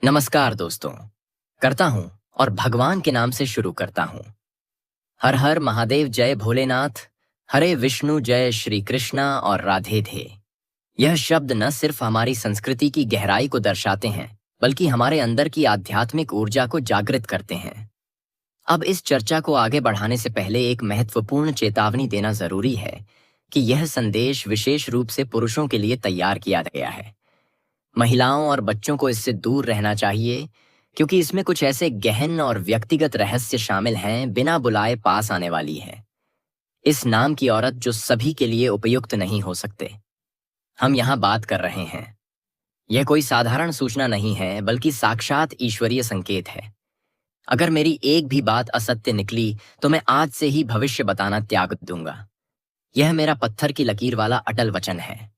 नमस्कार दोस्तों। करता हूँ और भगवान के नाम से शुरू करता हूँ। हर हर महादेव, जय भोलेनाथ। हरे विष्णु, जय श्री कृष्णा और राधे थे। यह शब्द न सिर्फ हमारी संस्कृति की गहराई को दर्शाते हैं, बल्कि हमारे अंदर की आध्यात्मिक ऊर्जा को जागृत करते हैं। अब इस चर्चा को आगे बढ़ाने से पहले एक महत्वपूर्ण चेतावनी देना जरूरी है कि यह संदेश विशेष रूप से पुरुषों के लिए तैयार किया गया है। महिलाओं और बच्चों को इससे दूर रहना चाहिए, क्योंकि इसमें कुछ ऐसे गहन और व्यक्तिगत रहस्य शामिल हैं बिना बुलाए पास आने वाली है। इस नाम की औरत जो सभी के लिए उपयुक्त नहीं हो सकते। हम यहाँ बात कर रहे हैं। यह कोई साधारण सूचना नहीं है, बल्कि साक्षात ईश्वरीय संकेत है। अगर मेरी एक भी बात असत्य निकली तो मैं आज से ही भविष्य बताना त्याग दूंगा। यह मेरा पत्थर की लकीर वाला अटल वचन है।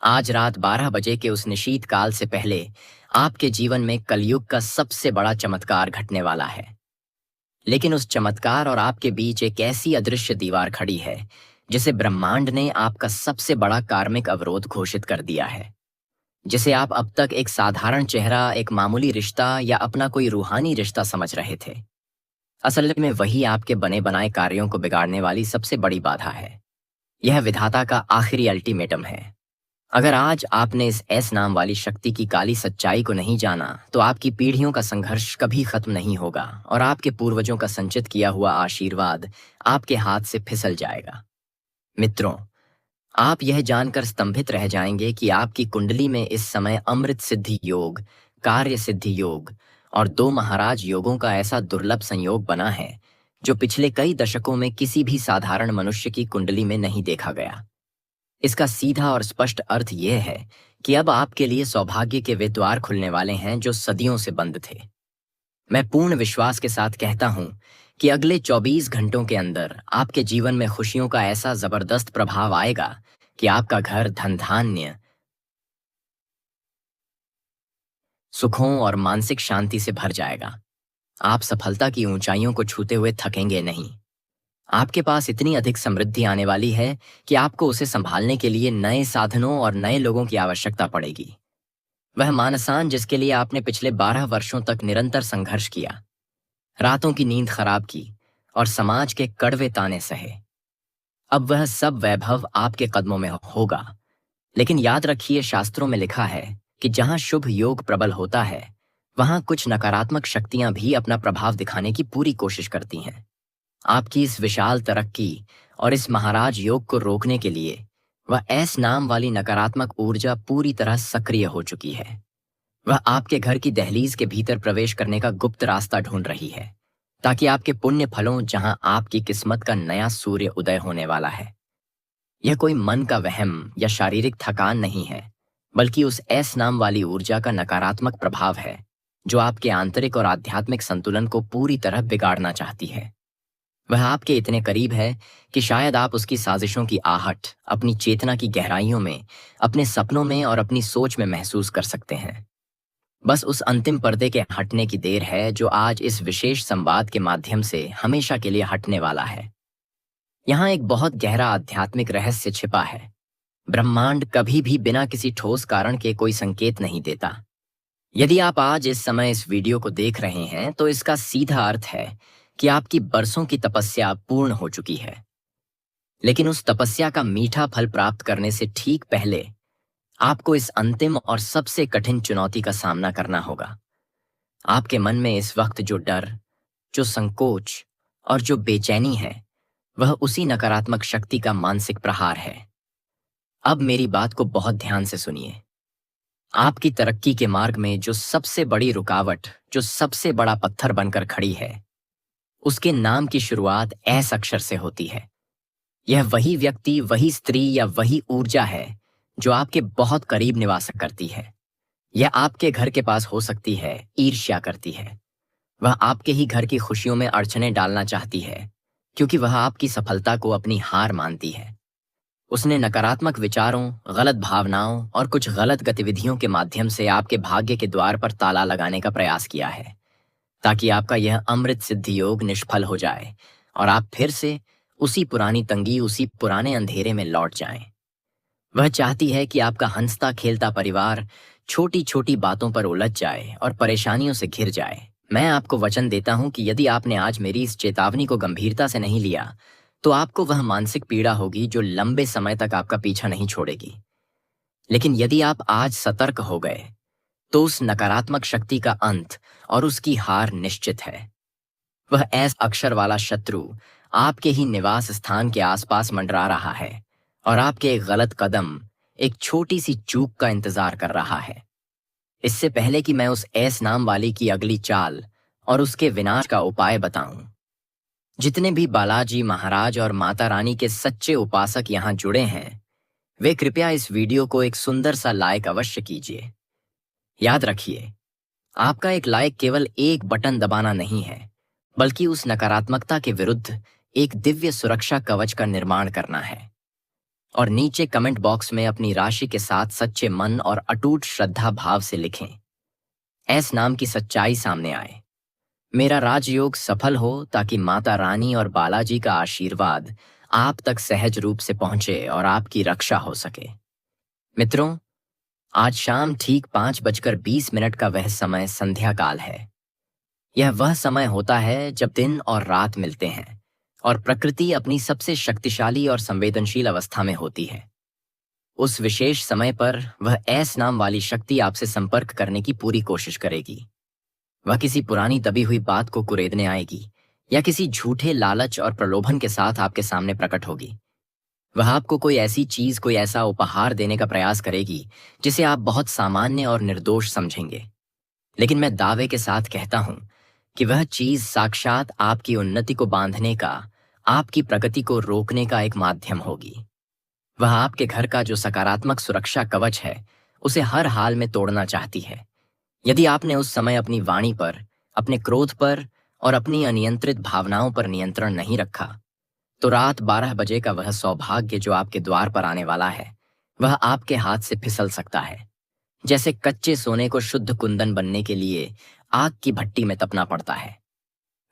आज रात 12 बजे के उस निशीत काल से पहले आपके जीवन में कलयुग का सबसे बड़ा चमत्कार घटने वाला है। लेकिन उस चमत्कार और आपके बीच एक ऐसी अदृश्य दीवार खड़ी है जिसे ब्रह्मांड ने आपका सबसे बड़ा कार्मिक अवरोध घोषित कर दिया है। जिसे आप अब तक एक साधारण चेहरा, एक मामूली रिश्ता या अपना कोई रूहानी रिश्ता समझ रहे थे। असल में वही आपके बने बनाए कार्यों को बिगाड़ने वाली सबसे बड़ी बाधा है। यह विधाता का आखिरी अल्टीमेटम है। अगर आज आपने इस एस नाम वाली शक्ति की काली सच्चाई को नहीं जाना, तो आपकी पीढ़ियों का संघर्ष कभी खत्म नहीं होगा और आपके पूर्वजों का संचित किया हुआ आशीर्वाद आपके हाथ से फिसल जाएगा। मित्रों, आप यह जानकर स्तंभित रह जाएंगे कि आपकी कुंडली में इस समय अमृत सिद्धि योग, कार्य सिद्धि योग और 2 महाराज योगों का ऐसा दुर्लभ संयोग बना है जो पिछले कई दशकों में किसी भी साधारण मनुष्य की कुंडली में नहीं देखा गया। इसका सीधा और स्पष्ट अर्थ यह है कि अब आपके लिए सौभाग्य के वे द्वार खुलने वाले हैं जो सदियों से बंद थे। मैं पूर्ण विश्वास के साथ कहता हूं कि अगले 24 घंटों के अंदर आपके जीवन में खुशियों का ऐसा जबरदस्त प्रभाव आएगा कि आपका घर धन धान्य, सुखों और मानसिक शांति से भर जाएगा। आप सफलता की ऊंचाइयों को छूते हुए थकेंगे नहीं। आपके पास इतनी अधिक समृद्धि आने वाली है कि आपको उसे संभालने के लिए नए साधनों और नए लोगों की आवश्यकता पड़ेगी। वह मानसान जिसके लिए आपने पिछले 12 वर्षों तक निरंतर संघर्ष किया, रातों की नींद खराब की और समाज के कड़वे ताने सहे, अब वह सब वैभव आपके कदमों में होगा। लेकिन याद रखिए, शास्त्रों में लिखा है कि जहां शुभ योग प्रबल होता है, वहां कुछ नकारात्मक शक्तियां भी अपना प्रभाव दिखाने की पूरी कोशिश करती हैं। आपकी इस विशाल तरक्की और इस महाराज योग को रोकने के लिए वह एस नाम वाली नकारात्मक ऊर्जा पूरी तरह सक्रिय हो चुकी है। वह आपके घर की दहलीज के भीतर प्रवेश करने का गुप्त रास्ता ढूंढ रही है, ताकि आपके पुण्य फलों जहां आपकी किस्मत का नया सूर्य उदय होने वाला है। यह कोई मन का वहम या शारीरिक थकान नहीं है, बल्कि उस एस नाम वाली ऊर्जा का नकारात्मक प्रभाव है जो आपके आंतरिक और आध्यात्मिक संतुलन को पूरी तरह बिगाड़ना चाहती है। वह आपके इतने करीब है कि शायद आप उसकी साजिशों की आहट अपनी चेतना की गहराइयों में, अपने सपनों में और अपनी सोच में महसूस कर सकते हैं। बस उस अंतिम पर्दे के हटने की देर है जो आज इस विशेष संवाद के माध्यम से हमेशा के लिए हटने वाला है। यहाँ एक बहुत गहरा आध्यात्मिक रहस्य छिपा है। ब्रह्मांड कभी भी बिना किसी ठोस कारण के कोई संकेत नहीं देता। यदि आप आज इस समय इस वीडियो को देख रहे हैं, तो इसका सीधा अर्थ है कि आपकी बरसों की तपस्या पूर्ण हो चुकी है। लेकिन उस तपस्या का मीठा फल प्राप्त करने से ठीक पहले आपको इस अंतिम और सबसे कठिन चुनौती का सामना करना होगा। आपके मन में इस वक्त जो डर, जो संकोच और जो बेचैनी है, वह उसी नकारात्मक शक्ति का मानसिक प्रहार है। अब मेरी बात को बहुत ध्यान से सुनिए। आपकी तरक्की के मार्ग में जो सबसे बड़ी रुकावट, जो सबसे बड़ा पत्थर बनकर खड़ी है, उसके नाम की शुरुआत एस अक्षर से होती है। यह वही व्यक्ति, वही स्त्री या वही ऊर्जा है जो आपके बहुत करीब निवास करती है। यह आपके घर के पास हो सकती है, ईर्ष्या करती है। वह आपके ही घर की खुशियों में अड़चनें डालना चाहती है, क्योंकि वह आपकी सफलता को अपनी हार मानती है। उसने नकारात्मक विचारों, गलत भावनाओं और कुछ गलत गतिविधियों के माध्यम से आपके भाग्य के द्वार पर ताला लगाने का प्रयास किया है, ताकि आपका यह अमृत सिद्धि योग निष्फल हो जाए और आप फिर से उसी पुरानी तंगी, उसी पुराने अंधेरे में लौट जाएं। वह चाहती है कि आपका हंसता खेलता परिवार छोटी छोटी बातों पर उलझ जाए और परेशानियों से घिर जाए। मैं आपको वचन देता हूं कि यदि आपने आज मेरी इस चेतावनी को गंभीरता से नहीं लिया, तो आपको वह मानसिक पीड़ा होगी जो लंबे समय तक आपका पीछा नहीं छोड़ेगी। लेकिन यदि आप आज सतर्क हो गए, तो उस नकारात्मक शक्ति का अंत और उसकी हार निश्चित है। वह ऐसा अक्षर वाला शत्रु आपके ही निवास स्थान के आसपास मंडरा रहा है और आपके एक गलत कदम, एक छोटी सी चूक का इंतजार कर रहा है। इससे पहले कि मैं उस एस नाम वाली की अगली चाल और उसके विनाश का उपाय बताऊं, जितने भी बालाजी महाराज और माता रानी के सच्चे उपासक यहां जुड़े हैं, वे कृपया इस वीडियो को एक सुंदर सा लाइक अवश्य कीजिए। याद रखिए, आपका एक लाइक केवल एक बटन दबाना नहीं है, बल्कि उस नकारात्मकता के विरुद्ध एक दिव्य सुरक्षा कवच का निर्माण करना है। और नीचे कमेंट बॉक्स में अपनी राशि के साथ सच्चे मन और अटूट श्रद्धा भाव से लिखें, ऐस नाम की सच्चाई सामने आए। मेरा राजयोग सफल हो, ताकि माता रानी और बालाजी का आशीर्वाद आप तक सहज रूप से पहुंचे और आपकी रक्षा हो सके। मित्रों, आज शाम ठीक 5:20 का वह समय संध्या काल है। यह वह समय होता है जब दिन और रात मिलते हैं और प्रकृति अपनी सबसे शक्तिशाली और संवेदनशील अवस्था में होती है। उस विशेष समय पर वह ऐस नाम वाली शक्ति आपसे संपर्क करने की पूरी कोशिश करेगी। वह किसी पुरानी दबी हुई बात को कुरेदने आएगी या किसी झूठे लालच और प्रलोभन के साथ आपके सामने प्रकट होगी। वह आपको कोई ऐसी चीज, कोई ऐसा उपहार देने का प्रयास करेगी जिसे आप बहुत सामान्य और निर्दोष समझेंगे। लेकिन मैं दावे के साथ कहता हूं कि वह चीज साक्षात आपकी उन्नति को बांधने का, आपकी प्रगति को रोकने का एक माध्यम होगी। वह आपके घर का जो सकारात्मक सुरक्षा कवच है, उसे हर हाल में तोड़ना चाहती है। यदि आपने उस समय अपनी वाणी पर, अपने क्रोध पर और अपनी अनियंत्रित भावनाओं पर नियंत्रण नहीं रखा, तो रात 12 बजे का वह सौभाग्य जो आपके द्वार पर आने वाला है, वह आपके हाथ से फिसल सकता है। जैसे कच्चे सोने को शुद्ध कुंदन बनने के लिए आग की भट्टी में तपना पड़ता है,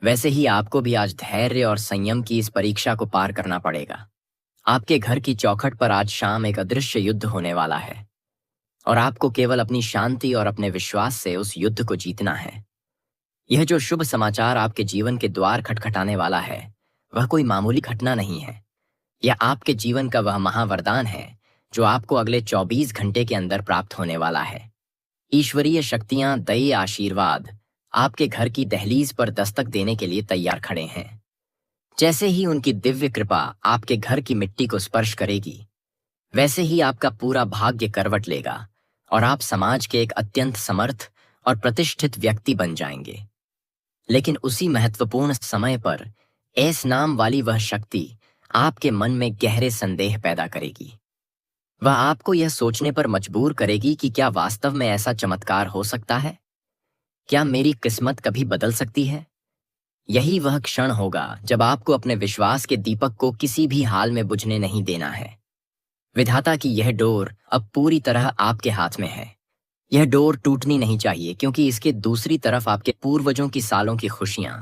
वैसे ही आपको भी आज धैर्य और संयम की इस परीक्षा को पार करना पड़ेगा। आपके घर की चौखट पर आज शाम एक अदृश्य युद्ध होने वाला है और आपको केवल अपनी शांति और अपने विश्वास से उस युद्ध को जीतना है। यह जो शुभ समाचार आपके जीवन के द्वार खटखटाने वाला है, वह कोई मामूली घटना नहीं है। यह आपके जीवन का वह महावरदान है जो आपको अगले 24 घंटे के अंदर प्राप्त होने वाला है। ईश्वरीय शक्तियां, दया, आशीर्वाद आपके घर की दहलीज पर दस्तक देने के लिए तैयार खड़े हैं। जैसे ही उनकी दिव्य कृपा आपके घर की मिट्टी को स्पर्श करेगी, वैसे ही आपका पूरा भाग्य करवट लेगा और आप समाज के एक अत्यंत समर्थ और प्रतिष्ठित व्यक्ति बन जाएंगे। लेकिन उसी महत्वपूर्ण समय पर ऐस नाम वाली वह शक्ति आपके मन में गहरे संदेह पैदा करेगी। वह आपको यह सोचने पर मजबूर करेगी कि क्या वास्तव में ऐसा चमत्कार हो सकता है? क्या मेरी किस्मत कभी बदल सकती है? यही वह क्षण होगा जब आपको अपने विश्वास के दीपक को किसी भी हाल में बुझने नहीं देना है। विधाता की यह डोर अब पूरी तरह आपके हाथ में है। यह डोर टूटनी नहीं चाहिए, क्योंकि इसके दूसरी तरफ आपके पूर्वजों की सालों की खुशियां,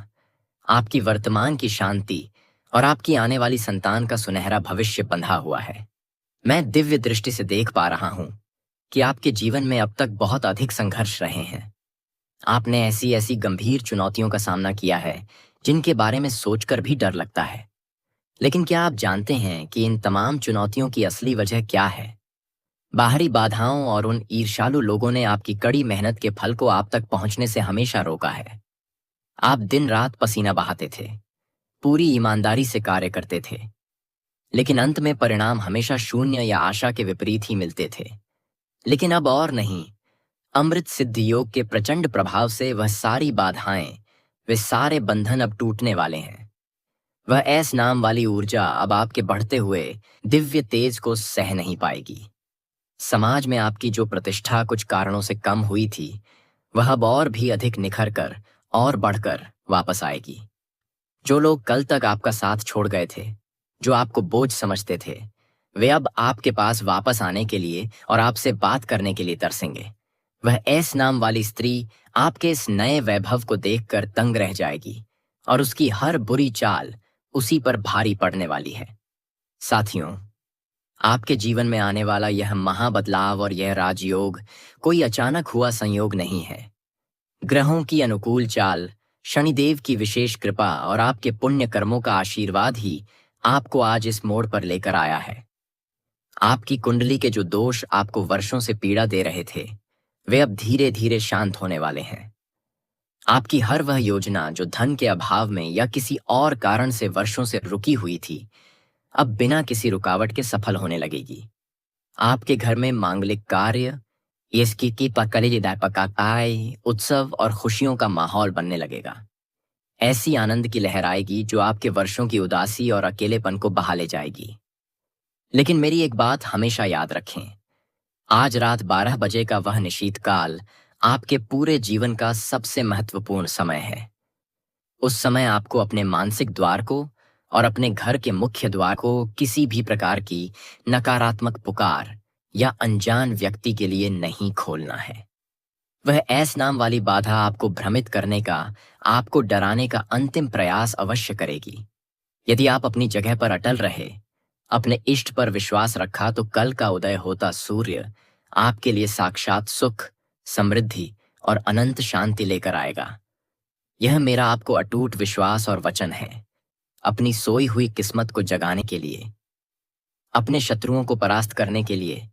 आपकी वर्तमान की शांति और आपकी आने वाली संतान का सुनहरा भविष्य बंधा हुआ है। मैं दिव्य दृष्टि से देख पा रहा हूं कि आपके जीवन में अब तक बहुत अधिक संघर्ष रहे हैं। आपने ऐसी ऐसी गंभीर चुनौतियों का सामना किया है जिनके बारे में सोचकर भी डर लगता है। लेकिन क्या आप जानते हैं कि इन तमाम चुनौतियों की असली वजह क्या है? बाहरी बाधाओं और उन ईर्ष्यालु लोगों ने आपकी कड़ी मेहनत के फल को आप तक पहुंचने से हमेशा रोका है। आप दिन रात पसीना बहाते थे, पूरी ईमानदारी से कार्य करते थे, लेकिन अंत में परिणाम हमेशा शून्य या आशा के विपरीत ही मिलते थे। लेकिन अब और नहीं। अमृत सिद्ध योग के प्रचंड प्रभाव से वह सारी बाधाएं, वे सारे बंधन अब टूटने वाले हैं। वह ऐस नाम वाली ऊर्जा अब आपके बढ़ते हुए दिव्य तेज को सह नहीं पाएगी। समाज में आपकी जो प्रतिष्ठा कुछ कारणों से कम हुई थी, वह अब और भी अधिक निखर कर और बढ़कर वापस आएगी। जो लोग कल तक आपका साथ छोड़ गए थे, जो आपको बोझ समझते थे, वे अब आपके पास वापस आने के लिए और आपसे बात करने के लिए तरसेंगे। वह ऐस नाम वाली स्त्री आपके इस नए वैभव को देखकर दंग रह जाएगी और उसकी हर बुरी चाल उसी पर भारी पड़ने वाली है। साथियों, आपके जीवन में आने वाला यह महाबदलाव और यह राजयोग कोई अचानक हुआ संयोग नहीं है। ग्रहों की अनुकूल चाल, शनिदेव की विशेष कृपा और आपके पुण्य कर्मों का आशीर्वाद ही आपको आज इस मोड़ पर लेकर आया है। आपकी कुंडली के जो दोष आपको वर्षों से पीड़ा दे रहे थे, वे अब धीरे धीरे शांत होने वाले हैं। आपकी हर वह योजना जो धन के अभाव में या किसी और कारण से वर्षों से रुकी हुई थी, अब बिना किसी रुकावट के सफल होने लगेगी। आपके घर में मांगलिक कार्य, इसकी की पकाई उत्सव और खुशियों का माहौल बनने लगेगा। ऐसी आनंद की लहर आएगी जो आपके वर्षों की उदासी और अकेलेपन को बहा ले जाएगी। लेकिन मेरी एक बात हमेशा याद रखें, आज रात 12 बजे का वह निशीत काल आपके पूरे जीवन का सबसे महत्वपूर्ण समय है। उस समय आपको अपने मानसिक द्वार को और अपने घर के मुख्य द्वार को किसी भी प्रकार की नकारात्मक पुकार या अनजान व्यक्ति के लिए नहीं खोलना है। वह ऐस नाम वाली बाधा आपको भ्रमित करने का, आपको डराने का अंतिम प्रयास अवश्य करेगी। यदि आप अपनी जगह पर अटल रहे, अपने इष्ट पर विश्वास रखा, तो कल का उदय होता सूर्य आपके लिए साक्षात सुख, समृद्धि और अनंत शांति लेकर आएगा। यह मेरा आपको अटूट विश्वास और वचन है, अपनी सोई हुई किस्मत को जगाने के लिए, अपने शत्रुओं को परास्त करने के लिए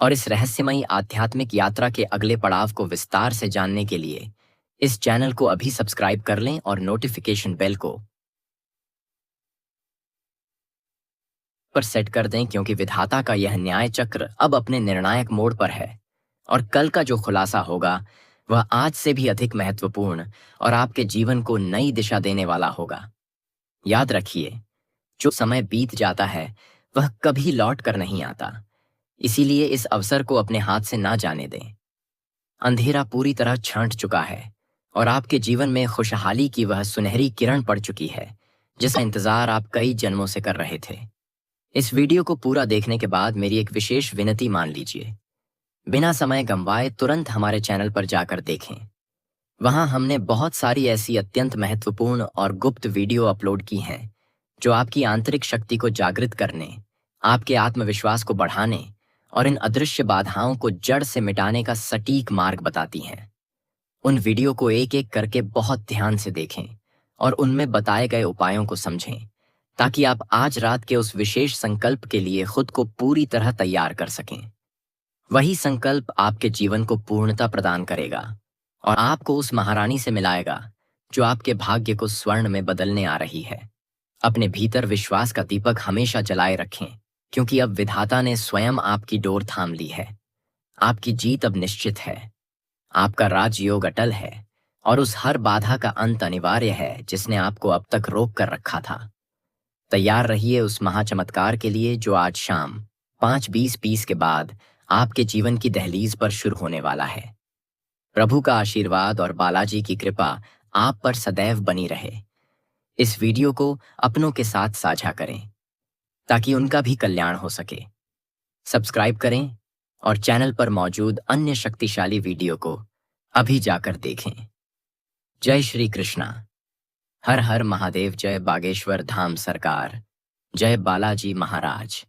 और इस रहस्यमयी आध्यात्मिक यात्रा के अगले पड़ाव को विस्तार से जानने के लिए इस चैनल को अभी सब्सक्राइब कर लें और नोटिफिकेशन बेल को पर सेट कर दें, क्योंकि विधाता का यह न्याय चक्र अब अपने निर्णायक मोड़ पर है और कल का जो खुलासा होगा वह आज से भी अधिक महत्वपूर्ण और आपके जीवन को नई दिशा देने वाला होगा। याद रखिए, जो समय बीत जाता है वह कभी लौट कर नहीं आता, इसीलिए इस अवसर को अपने हाथ से ना जाने दें। अंधेरा पूरी तरह छंट चुका है और आपके जीवन में खुशहाली की वह सुनहरी किरण पड़ चुकी है जिसका इंतजार आप कई जन्मों से कर रहे थे। इस वीडियो को पूरा देखने के बाद मेरी एक विशेष विनती मान लीजिए। बिना समय गंवाए तुरंत हमारे चैनल पर जाकर देखें। वहां हमने बहुत सारी ऐसी अत्यंत महत्वपूर्ण और गुप्त वीडियो अपलोड की हैं जो आपकी आंतरिक शक्ति को जागृत करने, आपके आत्मविश्वास को बढ़ाने और इन अदृश्य बाधाओं को जड़ से मिटाने का सटीक मार्ग बताती हैं। उन वीडियो को एक एक करके बहुत ध्यान से देखें और उनमें बताए गए उपायों को समझें, ताकि आप आज रात के उस विशेष संकल्प के लिए खुद को पूरी तरह तैयार कर सकें। वही संकल्प आपके जीवन को पूर्णता प्रदान करेगा और आपको उस महारानी से मिलाएगा जो आपके भाग्य को स्वर्ण में बदलने आ रही है। अपने भीतर विश्वास का दीपक हमेशा जलाए रखें, क्योंकि अब विधाता ने स्वयं आपकी डोर थाम ली है। आपकी जीत अब निश्चित है। आपका राजयोग अटल है और उस हर बाधा का अंत अनिवार्य है जिसने आपको अब तक रोक कर रखा था। तैयार रहिए उस महाचमत्कार के लिए जो आज शाम 5:20 के बाद आपके जीवन की दहलीज पर शुरू होने वाला है। प्रभु का आशीर्वाद और बालाजी की कृपा आप पर सदैव बनी रहे। इस वीडियो को अपनों के साथ साझा करें ताकि उनका भी कल्याण हो सके। सब्सक्राइब करें और चैनल पर मौजूद अन्य शक्तिशाली वीडियो को अभी जाकर देखें। जय श्री कृष्णा। हर हर महादेव। जय बागेश्वर धाम सरकार। जय बालाजी महाराज।